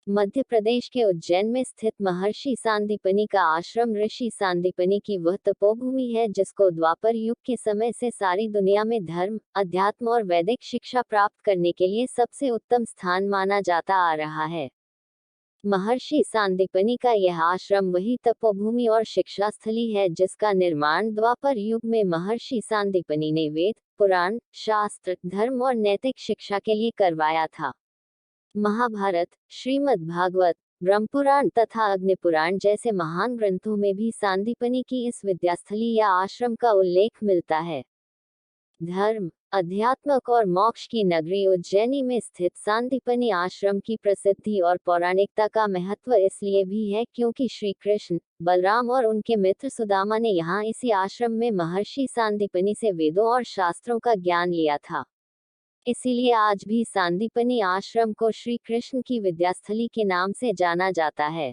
मध्य प्रदेश के उज्जैन में स्थित महर्षि सांदीपनि का आश्रम ऋषि सांदीपनि की वह तपोभूमि है जिसको द्वापर युग के समय से सारी दुनिया में धर्म, अध्यात्म और वैदिक शिक्षा प्राप्त करने के लिए सबसे उत्तम स्थान माना जाता आ रहा है। महर्षि सांदीपनि का यह आश्रम वही तपोभूमि और शिक्षा स्थली है जिसका निर्माण द्वापर युग में महर्षि सांदीपनि ने वेद, पुराण, शास्त्र, धर्म और नैतिक शिक्षा के लिए करवाया था। महाभारत, श्रीमद् भागवत, ब्रह्मपुराण तथा अग्निपुराण जैसे महान ग्रंथों में भी सांदीपनि की इस विद्यास्थली या आश्रम का उल्लेख मिलता है। धर्म, अध्यात्म और मोक्ष की नगरी उज्जैनी में स्थित सांदीपनि आश्रम की प्रसिद्धि और पौराणिकता का महत्व इसलिए भी है क्योंकि श्री कृष्ण, बलराम और उनके मित्र सुदामा ने यहाँ इसी आश्रम में महर्षि सांदीपनि से वेदों और शास्त्रों का ज्ञान लिया था। इसीलिए आज भी सांदीपनि आश्रम को श्री कृष्ण की विद्यास्थली के नाम से जाना जाता है।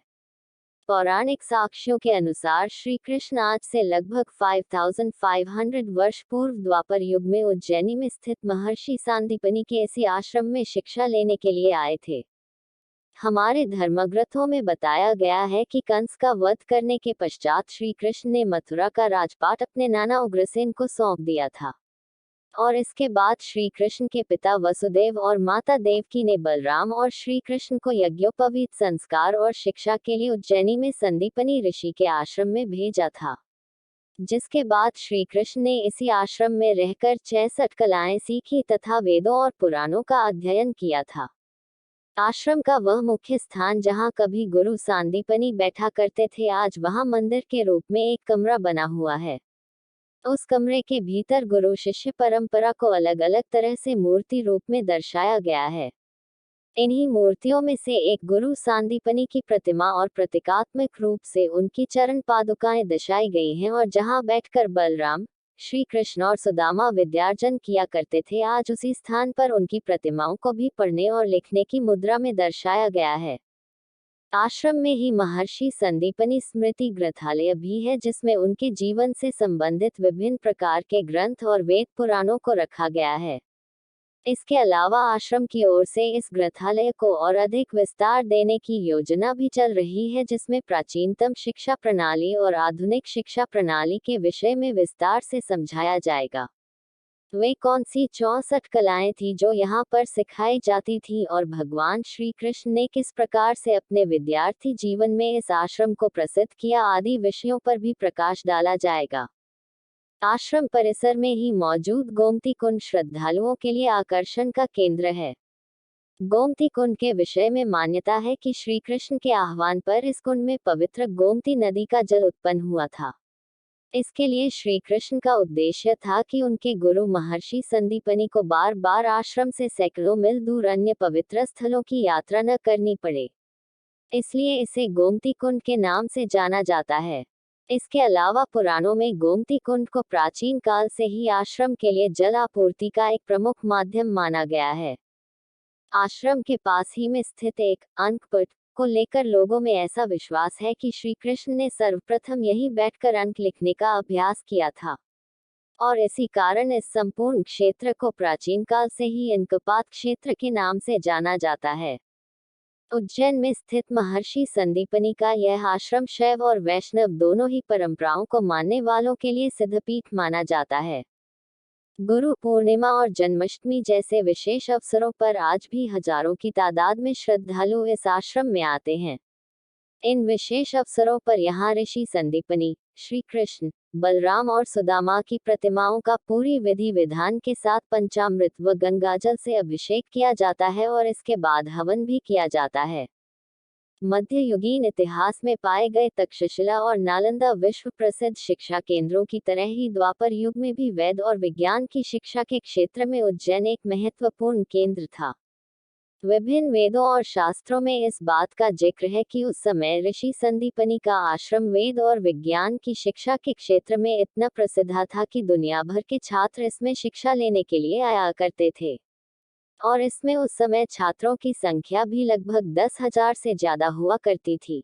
पौराणिक साक्ष्यों के अनुसार श्री कृष्ण आज से लगभग 5500 वर्ष पूर्व द्वापर युग में उज्जैनी में स्थित महर्षि सांदीपनि के इसी आश्रम में शिक्षा लेने के लिए आए थे। हमारे धर्मग्रंथों में बताया गया है कि कंस का वध करने के पश्चात श्री कृष्ण ने मथुरा का राजपाट अपने नाना उग्रसेन को सौंप दिया था और इसके बाद श्री कृष्ण के पिता वसुदेव और माता देवकी ने बलराम और श्री कृष्ण को यज्ञोपवीत संस्कार और शिक्षा के लिए उज्जैनी में संदीपनि ऋषि के आश्रम में भेजा था, जिसके बाद श्री कृष्ण ने इसी आश्रम में रहकर 66 कलाएं सीखी तथा वेदों और पुराणों का अध्ययन किया था। आश्रम का वह मुख्य स्थान जहां कभी गुरु सांदीपनि बैठा करते थे आज वहां मंदिर के रूप में एक कमरा बना हुआ है। उस कमरे के भीतर गुरु शिष्य परंपरा को अलग अलग तरह से मूर्ति रूप में दर्शाया गया है। इन्हीं मूर्तियों में से एक गुरु सांदीपनि की प्रतिमा और प्रतीकात्मक रूप से उनकी चरण पादुकाएं दर्शाई गई हैं और जहां बैठकर बलराम, श्री कृष्ण और सुदामा विद्यार्जन किया करते थे आज उसी स्थान पर उनकी प्रतिमाओं को भी पढ़ने और लिखने की मुद्रा में दर्शाया गया है। आश्रम में ही महर्षि संदीपनि स्मृति ग्रंथालय भी है जिसमें उनके जीवन से संबंधित विभिन्न प्रकार के ग्रंथ और वेद पुराणों को रखा गया है। इसके अलावा आश्रम की ओर से इस ग्रंथालय को और अधिक विस्तार देने की योजना भी चल रही है जिसमें प्राचीनतम शिक्षा प्रणाली और आधुनिक शिक्षा प्रणाली के विषय में विस्तार से समझाया जाएगा। वे कौन सी 64 कलाएं थी जो यहाँ पर सिखाई जाती थी और भगवान श्री कृष्ण ने किस प्रकार से अपने विद्यार्थी जीवन में इस आश्रम को प्रसिद्ध किया आदि विषयों पर भी प्रकाश डाला जाएगा। आश्रम परिसर में ही मौजूद गोमती कुंड श्रद्धालुओं के लिए आकर्षण का केंद्र है। गोमती कुंड के विषय में मान्यता है कि श्री कृष्ण के आह्वान पर इस कुंड में पवित्र गोमती नदी का जल उत्पन्न हुआ था। इसके लिए श्री कृष्ण का उद्देश्य था कि उनके गुरु महर्षि संदीपनि को बार बार आश्रम से सैकड़ों मील दूर अन्य पवित्र स्थलों की यात्रा न करनी पड़े, इसलिए इसे गोमती कुंड के नाम से जाना जाता है। इसके अलावा पुराणों में गोमती कुंड को प्राचीन काल से ही आश्रम के लिए जल आपूर्ति का एक प्रमुख माध्यम माना गया है। आश्रम के पास ही में स्थित एक अंकपट को लेकर लोगों में ऐसा विश्वास है कि श्री कृष्ण ने सर्वप्रथम यहीं बैठकर अंक लिखने का अभ्यास किया था और इसी कारण इस संपूर्ण क्षेत्र को प्राचीन काल से ही अंकपात क्षेत्र के नाम से जाना जाता है। उज्जैन में स्थित महर्षि संदीपनि का यह आश्रम शैव और वैष्णव दोनों ही परंपराओं को मानने वालों के लिए सिद्धपीठ माना जाता है। गुरु पूर्णिमा और जन्माष्टमी जैसे विशेष अवसरों पर आज भी हजारों की तादाद में श्रद्धालु इस आश्रम में आते हैं। इन विशेष अवसरों पर यहाँ ऋषि संदीपनि, श्री कृष्ण, बलराम और सुदामा की प्रतिमाओं का पूरी विधि विधान के साथ पंचामृत व गंगाजल से अभिषेक किया जाता है और इसके बाद हवन भी किया जाता है। मध्ययुगीन इतिहास में पाए गए तक्षशिला और नालंदा विश्व प्रसिद्ध शिक्षा केंद्रों की तरह ही द्वापर युग में भी वेद और विज्ञान की शिक्षा के क्षेत्र में उज्जैन एक महत्वपूर्ण केंद्र था। विभिन्न वेदों और शास्त्रों में इस बात का जिक्र है कि उस समय ऋषि संदीपनि का आश्रम वेद और विज्ञान की शिक्षा के क्षेत्र में इतना प्रसिद्ध था कि दुनिया भर के छात्र इसमें शिक्षा लेने के लिए आया करते थे और इसमें उस समय छात्रों की संख्या भी लगभग 10,000 से ज्यादा हुआ करती थी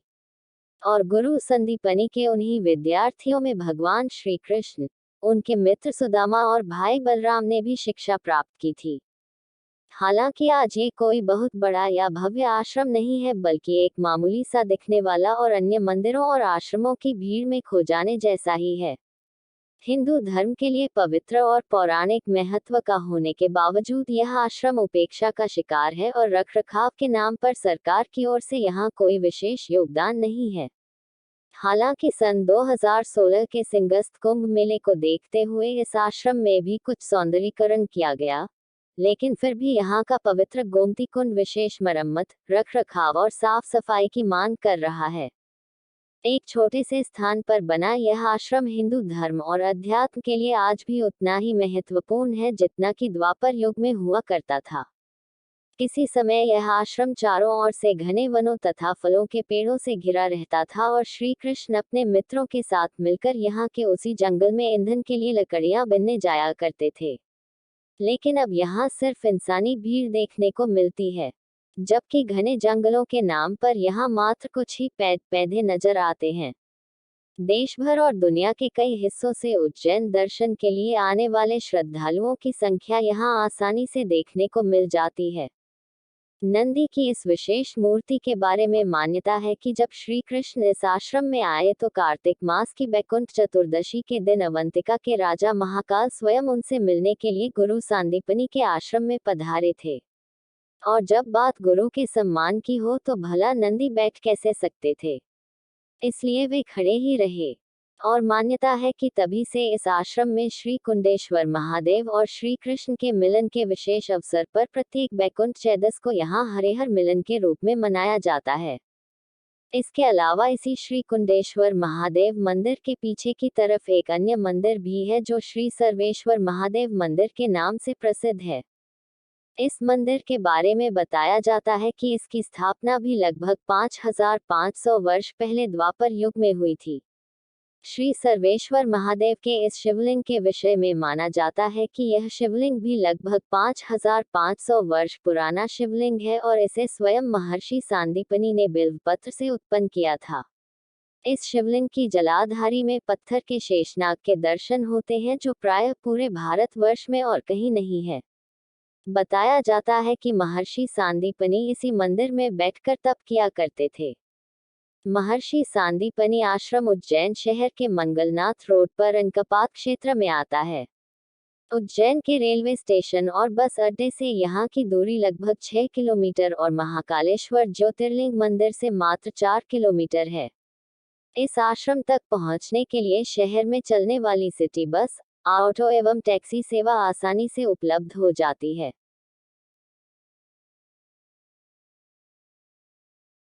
और गुरु संदीपनि के उन्हीं विद्यार्थियों में भगवान श्री कृष्ण, उनके मित्र सुदामा और भाई बलराम ने भी शिक्षा प्राप्त की थी। हालांकि आज ये कोई बहुत बड़ा या भव्य आश्रम नहीं है, बल्कि एक मामूली सा दिखने वाला और अन्य मंदिरों और आश्रमों की भीड़ में खो जाने जैसा ही है। हिंदू धर्म के लिए पवित्र और पौराणिक महत्व का होने के बावजूद यह आश्रम उपेक्षा का शिकार है और रखरखाव के नाम पर सरकार की ओर से यहाँ कोई विशेष योगदान नहीं है। हालांकि सन 2016 के सिंगस्त कुंभ मेले को देखते हुए इस आश्रम में भी कुछ सौंदर्यीकरण किया गया, लेकिन फिर भी यहाँ का पवित्र गोमती कुंड विशेष मरम्मत, रखरखाव और साफ सफाई की मांग कर रहा है। एक छोटे से स्थान पर बना यह आश्रम हिंदू धर्म और अध्यात्म के लिए आज भी उतना ही महत्वपूर्ण है जितना कि द्वापर युग में हुआ करता था। किसी समय यह आश्रम चारों ओर से घने वनों तथा फलों के पेड़ों से घिरा रहता था और श्री कृष्ण अपने मित्रों के साथ मिलकर यहाँ के उसी जंगल में ईंधन के लिए लकड़ियां बिनने जाया करते थे। लेकिन अब यहाँ सिर्फ इंसानी भीड़ देखने को मिलती है, जबकि घने जंगलों के नाम पर यहाँ मात्र कुछ ही पौधे नजर आते हैं। देश भर और दुनिया के कई हिस्सों से उज्जैन दर्शन के लिए आने वाले श्रद्धालुओं की संख्या यहाँ आसानी से देखने को मिल जाती है। नंदी की इस विशेष मूर्ति के बारे में मान्यता है कि जब श्री कृष्ण इस आश्रम में आए तो कार्तिक मास की बैकुंठ चतुर्दशी के दिन अवंतिका के राजा महाकाल स्वयं उनसे मिलने के लिए गुरु सांदीपनी के आश्रम में पधारे थे। और जब बात गुरु के सम्मान की हो तो भला नंदी बैठ कैसे सकते थे, इसलिए वे खड़े ही रहे। और मान्यता है कि तभी से इस आश्रम में श्री कुंडेश्वर महादेव और श्री कृष्ण के मिलन के विशेष अवसर पर प्रत्येक बैकुंठ चौदस को यहाँ हरिहर मिलन के रूप में मनाया जाता है। इसके अलावा इसी श्री कुंडेश्वर महादेव मंदिर के पीछे की तरफ एक अन्य मंदिर भी है जो श्री सर्वेश्वर महादेव मंदिर के नाम से प्रसिद्ध है। इस मंदिर के बारे में बताया जाता है कि इसकी स्थापना भी लगभग 5500 वर्ष पहले द्वापर युग में हुई थी। श्री सर्वेश्वर महादेव के इस शिवलिंग के विषय में माना जाता है कि यह शिवलिंग भी लगभग 5500 वर्ष पुराना शिवलिंग है और इसे स्वयं महर्षि सांदीपनी ने बिल्वपत्र से उत्पन्न किया था। इस शिवलिंग की जलाधारी में पत्थर के शेषनाग के दर्शन होते हैं जो प्रायः पूरे भारतवर्ष में और कहीं नहीं है। बताया जाता है कि महर्षि सांदीपनी इसी मंदिर में बैठकर तप किया करते थे। महर्षि सांदीपनी आश्रम उज्जैन शहर के मंगलनाथ रोड पर अनकपात क्षेत्र में आता है। उज्जैन के रेलवे स्टेशन और बस अड्डे से यहाँ की दूरी लगभग 6 किलोमीटर और महाकालेश्वर ज्योतिर्लिंग मंदिर से मात्र 4 किलोमीटर है। इस आश्रम तक पहुँचने के लिए शहर में चलने वाली सिटी बस, ऑटो एवं टैक्सी सेवा आसानी से उपलब्ध हो जाती है।